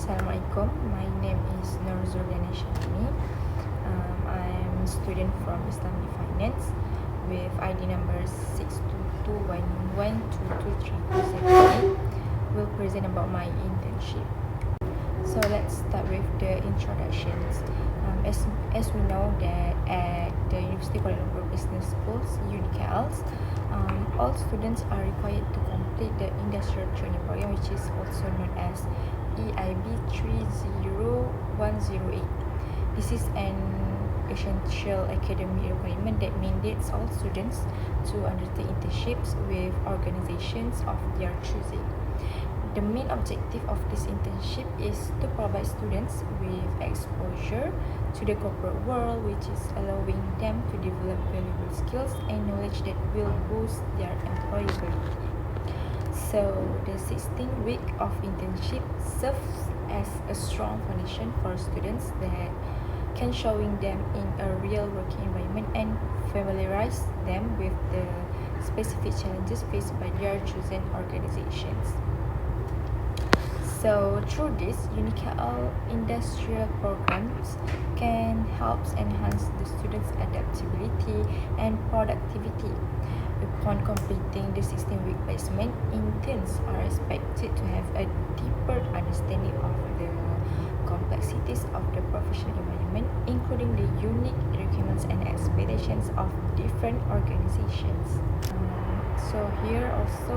Assalamualaikum. My name is Nurzuliana Shahini. I'm a student from Islamic Finance with ID number 62211223278. Will present about my internship. So let's start with the introductions. As we know that at the University Kuala Lumpur Business Schools, UNIKLs, all students are required to complete the industrial training program, which is also known as EIB 30108. This is an essential academic requirement that mandates all students to undertake internships with organizations of their choosing. The main objective of this internship is to provide students with exposure to the corporate world, which is allowing them to develop valuable skills and knowledge that will boost their employability. So the 16-week of internship serves as a strong foundation for students that can showing them in a real working environment and familiarize them with the specific challenges faced by their chosen organizations. So through this, UNIKL industrial programs can help enhance the students' adaptability and productivity. Upon completing the 16-week placement, interns are expected to have a deeper understanding of the complexities of the professional environment, including the unique requirements and expectations of different organizations. So here also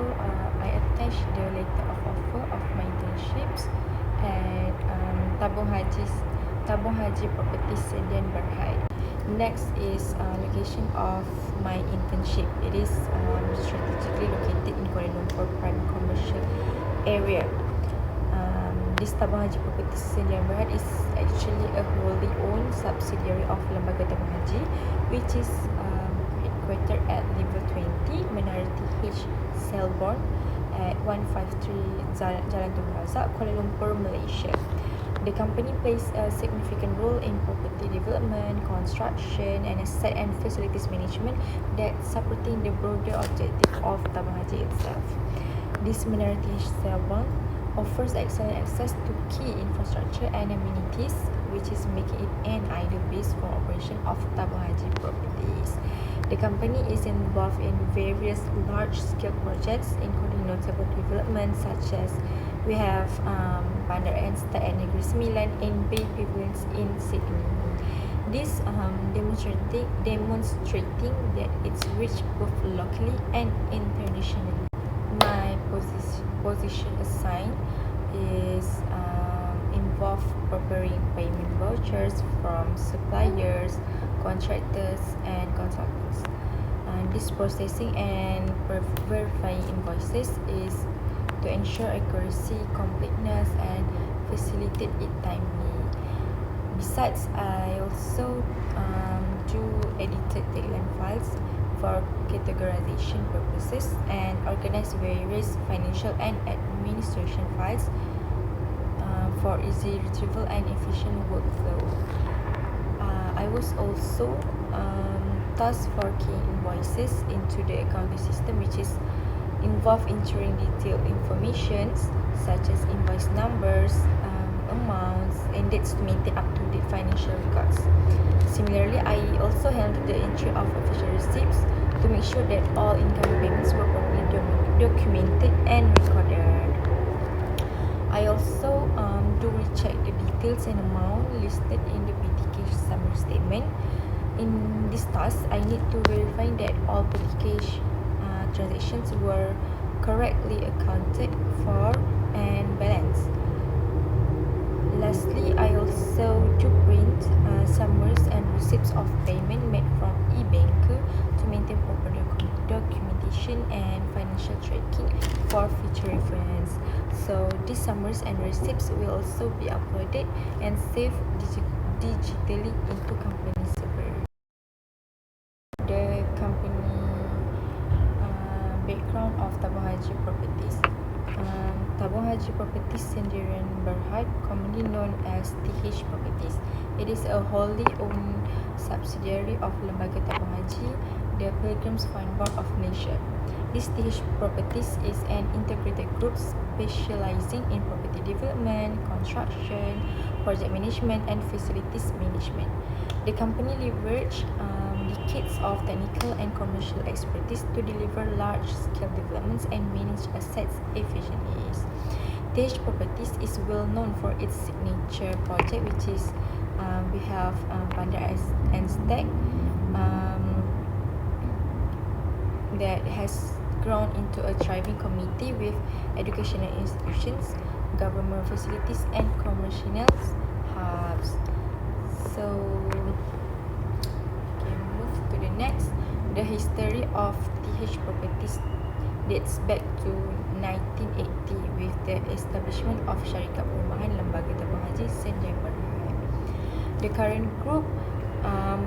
I attached the letter of offer of my internships at Tabung Haji Properties Sdn Bhd. Next is location of my internship. It is strategically located in Kuala Lumpur Prime Commercial Area. This Tabung Haji Properties Sdn Bhd is actually a wholly owned subsidiary of Lembaga Tabung Haji, which is headquartered at level 20 Minority H Selborne at 153 Jalan Tun Razak, Kuala Lumpur, Malaysia. The company plays a significant role in property development, construction, and asset and facilities management that supporting the broader objective of Tabung Haji itself. This Minority H Selborne offers excellent access to key infrastructure and amenities, which is making it an ideal base for operation of Tabung Haji Properties. The company is involved in various large-scale projects, including notable developments such as we have Bandar Enstar at Negeri Sembilan and Bay Pavilions in Sydney. This demonstrating that it's reached both locally and internationally. My position assigned is involve preparing payment vouchers from suppliers, contractors, and consultants. This processing and verifying invoices is to ensure accuracy, completeness, and facilitate it timely. Besides, I also do edited tagline files for categorization purposes and organize various financial and administration files for easy retrieval and efficient workflow. I was also tasked for keying invoices into the accounting system, which is involved entering detailed information such as invoice numbers, amounts, and dates to maintain up-to-date financial records. Similarly, I also handled the entry of official receipts to make sure that all income payments were properly documented and recorded. I also do recheck the details and amount listed in the PTK summary statement. In this task, I need to verify that all PTK transactions were correctly accounted for and balanced. Lastly, I also do print summaries and receipts of payment made from e-bank to maintain proper documentation and financial tracking for future reference. So these summaries and receipts will also be uploaded and saved digitally into company server. The company background of Tabung Haji Properties. Tabung Haji Properties Sdn Bhd, commonly known as TH Properties. It is a wholly owned subsidiary of Lembaga Tabung Haji, the Pilgrims Fund Board of Malaysia. This TH Properties is an integrated group specializing in property development, construction, project management, and facilities management. The company leveraged decades of technical and commercial expertise to deliver large-scale developments and manage assets efficiently. TH Properties is well known for its signature project, which is we have Bandar and Stack that has grown into a thriving community with educational institutions, government facilities, and commercial hubs. So, okay, move to the next. The history of TH Properties dates back to 1980 with the establishment of Syarikat Perumahan Lembaga Tabung Haji Sdn Bhd. The current group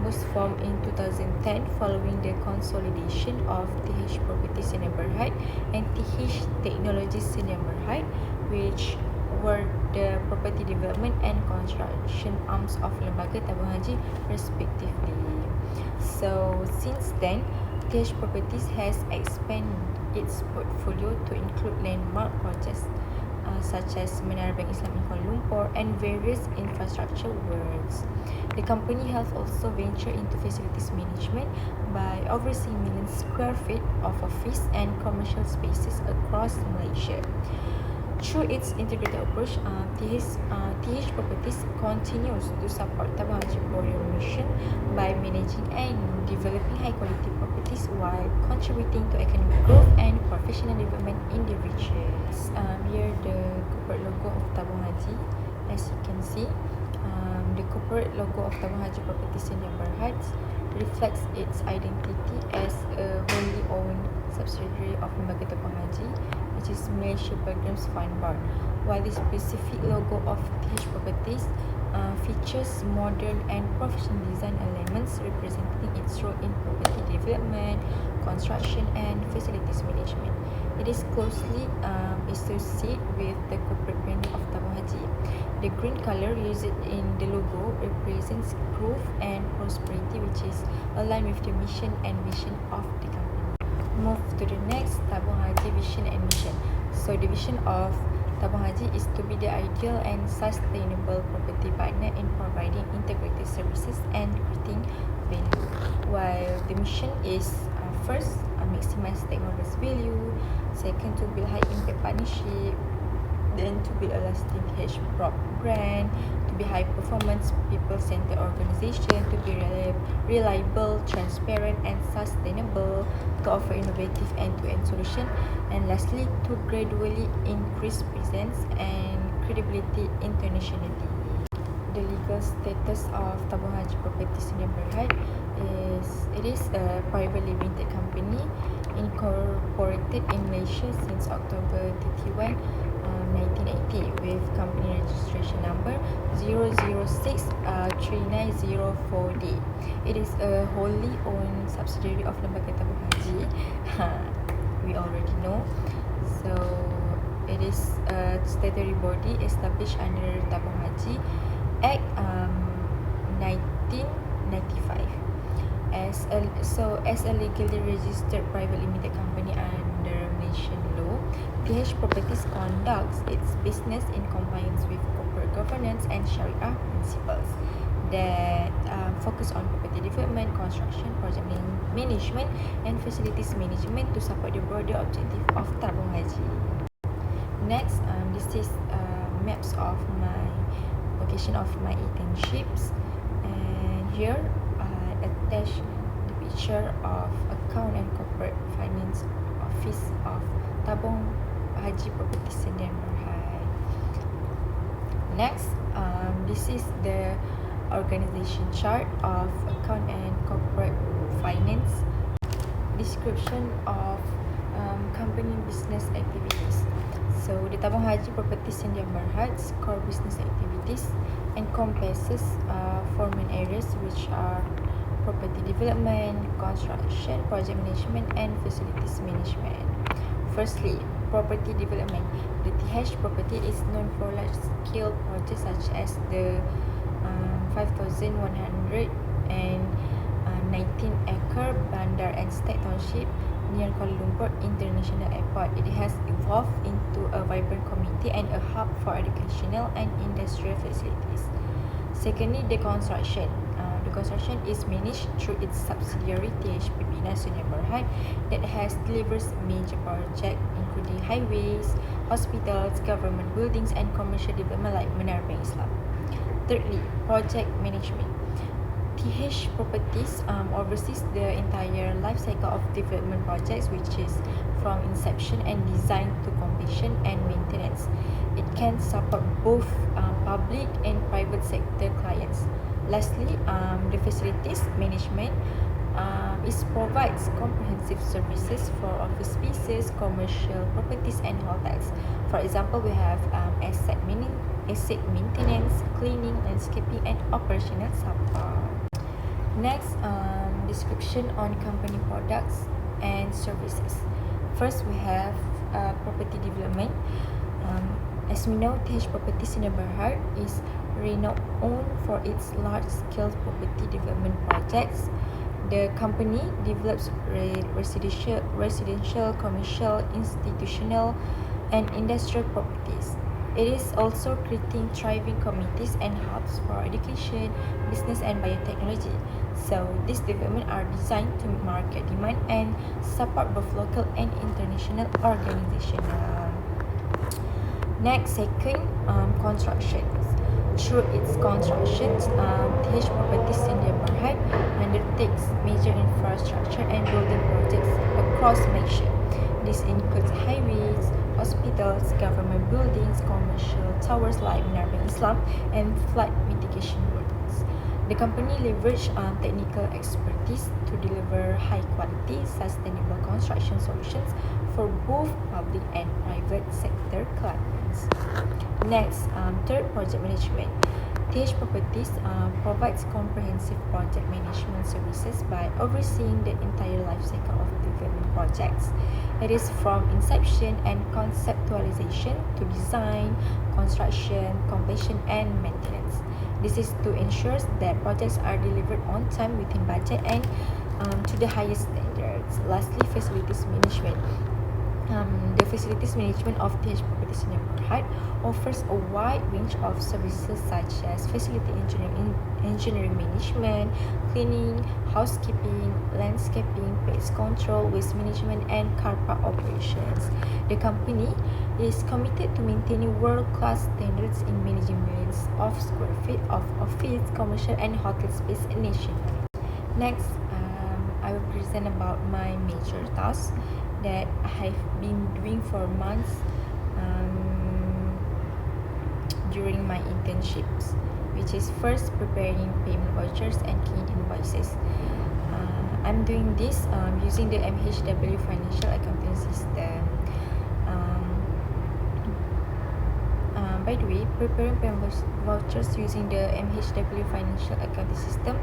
was formed in 2010 following the consolidation of TH Properties Sdn Bhd and TH Technologies Sdn Bhd, which were the property development and construction arms of Lembaga Tabung Haji respectively. So since then, TH Properties has expanded its portfolio to include landmark projects such as Menara Bank Islam in Kuala Lumpur and various infrastructure works. The company has also ventured into facilities management by overseeing millions square feet of office and commercial spaces across Malaysia. Through its integrated approach, TH Properties continues to support Tabung Haji Border mission by managing and developing high-quality properties while contributing to economic growth and professional development in the region. Here the corporate logo of Tabung Haji, as you can see, the corporate logo of Tabung Haji Properties Sdn Bhd reflects its identity as a wholly owned subsidiary of Lembaga Tabung Haji, which is Malaysia Pilgrims Fund Board, while the specific logo of TH Properties features modern and professional design elements representing its role in property development, construction, and facilities management. It is closely associated with the corporate branding of Tabung Haji. The green color used in the logo represents growth and prosperity, which is aligned with the mission and vision of the company. Move to the next, Tabung Haji vision and mission. So the vision of Tabung Haji is to be the ideal and sustainable property partner in providing integrated services and creating value. While the mission is first, maximize stakeholders' value. Second, to build high impact partnership. Then to build a lasting TH Prop brand. To be high performance, people-centered organization. To be reliable, transparent, and sustainable. To offer innovative end-to-end solution. And lastly, to gradually increase presence and credibility internationally. The legal status of Tabung Haji Properties Sdn Bhd is a privately limited company incorporated in Malaysia since October 31, 1980 with company registration number 0063904D. It is a wholly owned subsidiary of Lembaga Tabung Haji. We already know. So it is a statutory body established under Tabung Haji Act 1995 as a legally registered private limited company under Malaysian law. TH Properties conducts its business in compliance with corporate governance and Sharia principles that focus on property development, construction, project management, and facilities management to support the broader objective of Tabung Haji. Next, this is maps of my location of my internships, and here I attach the picture of account and corporate finance office of Tabung Haji Properties Sdn Bhd. Next, this is the organization chart of account and corporate finance. Description of company business activities. So the Tabung Haji Properties Sdn Bhd's core business activities encompasses 4 main areas, which are property development, construction, project management, and facilities management. Firstly, property development. The TH Property is known for large-scale projects such as the 5,119-acre Bandar and Stack Township near Kuala Lumpur International Airport. It has evolved into a vibrant community and a hub for educational and industrial facilities. Secondly, the construction. The construction is managed through its subsidiary THPB Nasional Berhad that has delivered major projects including highways, hospitals, government buildings and commercial development like Menara Bank Islam. Thirdly, project management. TH Properties oversees the entire life cycle of development projects, which is from inception and design to completion and maintenance. It can support both public and private sector clients. Lastly, the facilities management provides comprehensive services for office spaces, commercial properties, and hotels. For example, we have asset maintenance, cleaning, landscaping, and operational support. Next, description on company products and services. First, we have property development. As we know, TH Properties in Berhad is renowned for its large-scale property development projects. The company develops residential, commercial, institutional, and industrial properties. It is also creating thriving communities and hubs for education, business, and biotechnology. So, these developments are designed to meet market demand and support both local and international organizations. Next, second, constructions. Through its constructions, TH Properties India Berhad undertakes major infrastructure and building projects across Malaysia. This includes highways, hospitals, government buildings, commercial towers like Menara Bank Islam, and flood mitigation works. The company leverages technical expertise to deliver high-quality, sustainable construction solutions for both public and private sector clients. Next, third, project management. TH Properties provides comprehensive project management services by overseeing the entire life cycle of development projects. It is from inception and conceptualization to design, construction, completion, and maintenance. This is to ensure that projects are delivered on time, within budget, and to the highest standards. Lastly, facilities management. The facilities management of TH Properties in Berhad offers a wide range of services such as facility engineering management, cleaning, housekeeping, landscaping, pest control, waste management, and car park operations. The company is committed to maintaining world-class standards in managing millions of square feet of office, commercial, and hotel space nationally. Next, I will present about my major tasks that I have been doing for months during my internships, which is first preparing payment vouchers and key invoices. I'm doing this using the MHW financial accounting system. By the way, preparing payment vouchers using the MHW financial accounting system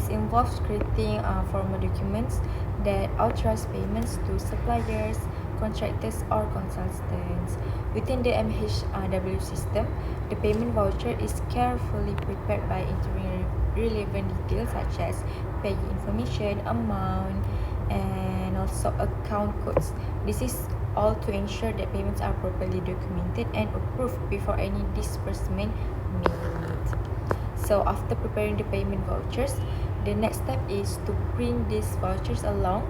involves creating formal documents that authorize payments to suppliers, contractors, or consultants. Within the MHW system, the payment voucher is carefully prepared by entering relevant details such as payee information, amount, and also account codes. This is all to ensure that payments are properly documented and approved before any disbursement made. So after preparing the payment vouchers, the next step is to print these vouchers along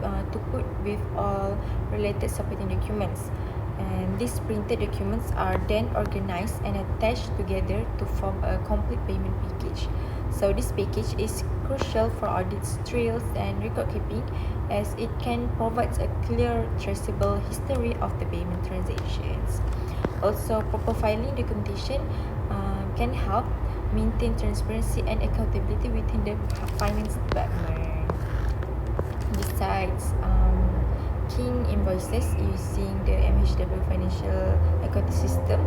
to put with all related supporting documents. And these printed documents are then organized and attached together to form a complete payment package. So this package is crucial for audit trails and record keeping, as it can provide a clear traceable history of the payment transactions. Also, proper filing documentation can help maintain transparency and accountability within the finance department. Besides keying invoices using the MHW financial accounting system,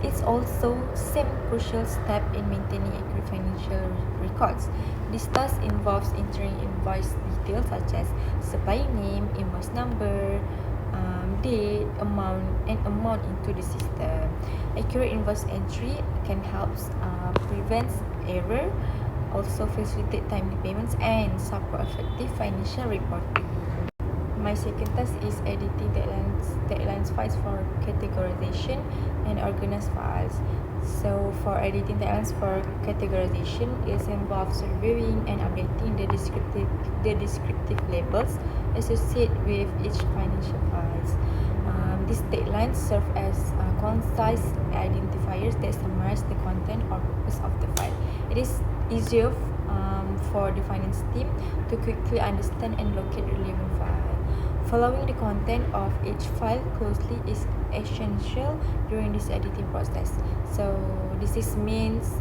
it's also same crucial step in maintaining accurate financial records. This task involves entering invoice details such as supplier name, invoice number, date, amount into the system. Accurate invoice entry can help prevent error, also facilitate timely payments, and support effective financial reporting. My second task is editing deadlines files for categorization and organized files. So for editing deadlines for categorization, it involves reviewing and updating the descriptive labels associated with each financial files. These deadlines serve as concise identifiers that summarize the content or purpose of the file. It is easier for the finance team to quickly understand and locate the relevant file. Following the content of each file closely is essential during this editing process. So this means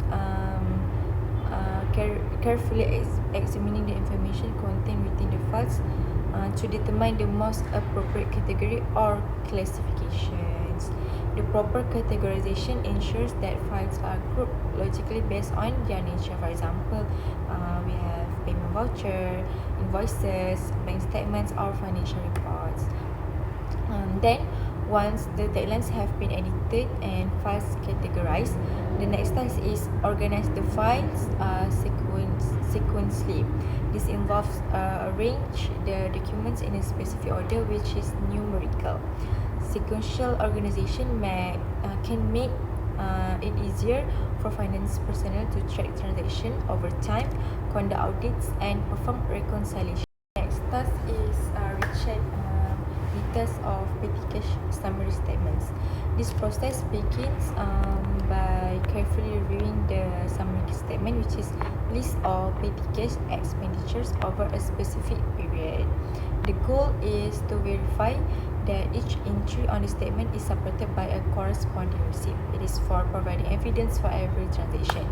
carefully examining the information contained within the files to determine the most appropriate category or classifications. The proper categorization ensures that files are grouped logically based on their nature. For example, we have payment voucher, invoices, bank statements, or financial reports. Then, once the deadlines have been edited and files categorized, the next task is organize the files sequentially. This involves arrange the documents in a specific order, which is numerical. Sequential organization can make it easier for finance personnel to track transactions over time, conduct audits, and perform reconciliation. Next task is recheck details of petty cash summary statements. This process begins by carefully reviewing the summary statement, which is list of petty cash expenditures over a specific period. The goal is to verify that each entry on the statement is supported by a corresponding receipt. It is for providing evidence for every transaction.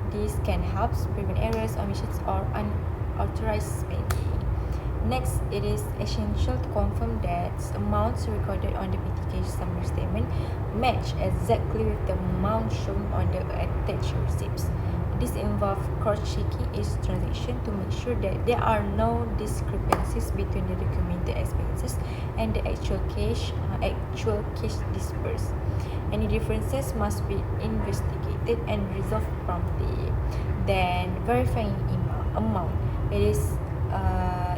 This can help prevent errors, omissions, or unauthorized spending. Next, it is essential to confirm that amounts recorded on the petty cash summary statement match exactly with the amount shown on the attached receipts. This involves cross-checking each transaction to make sure that there are no discrepancies between the documented expenses and the actual cash disbursed. Any differences must be investigated and resolved promptly. Then, verifying amount. It is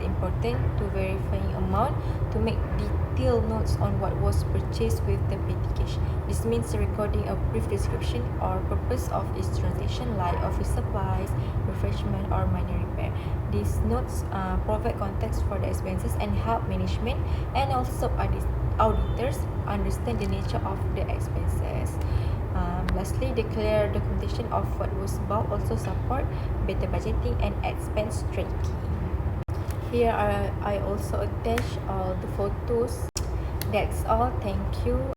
important to verifying amount to make detailed notes on what was purchased with the petty cash. This means recording a brief description or purpose of each transaction, like office supplies, refreshment, or minor repair. These notes provide context for the expenses and help management and also auditors understand the nature of the expenses. Lastly, the clear documentation of what was bought also support better budgeting and expense tracking. Here I also attach all the photos. That's all. Thank you.